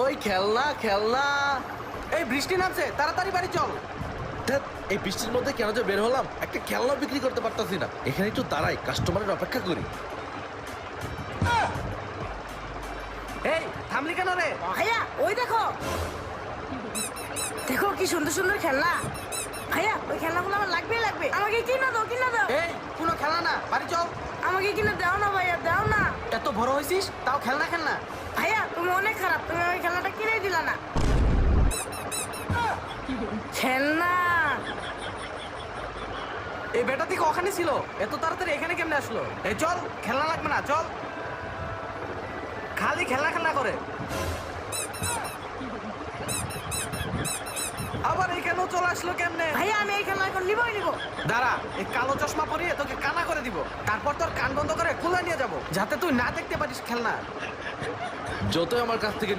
ওই খেলনা খেলনা। এই বৃষ্টি নামছে, তাড়াতাড়ি বাড়ি চল। ধ্যাৎ, এই বৃষ্টির মধ্যে কেন যে বের হলাম, একটা খেলনা বিক্রি করতে পারতাছি না। এখানে একটু দাঁড়াই, কাস্টমারের অপেক্ষা করি। এই থামলি কেন রে? ভাইয়া ওই দেখো, দেখো কি সুন্দর সুন্দর খেলনা। ভাইয়া ওই খেলনাগুলো আমার লাগবেই লাগবে, আমাকে কিনে দাও কিনে দাও। এই কোনো খেলা না, বাড়ি চল। আমাকে কিনে দাও না ভাইয়া, দাও না। এত বড় হয়েছিস তাও খেলনা খেলনা। ভাইয়া তুমি অনেক খারাপ, তুমি ওই খেলনাটা কিনে দিলা না। খেলনা এই বেটা থেকে ওখানে ছিল, এত তাড়াতাড়ি এখানে কেমনে আসলো? এই চল, খেলনা লাগবে না, চল। খালি খেলনা খেলনা করে। আবার এখানেও চলে আসলো কেমনে? ভাইয়া আমি এই খেলনা এখন নিবই নিবো। দাঁড়া, এই কালো চশমা পরিয়ে তোকে কানা করে দিব, তারপর তোর কান বন্ধ করে খুলে নিয়ে যাব, যাতে তুই না দেখতে পারিস খেলনা। যতই আমার কাছ থেকে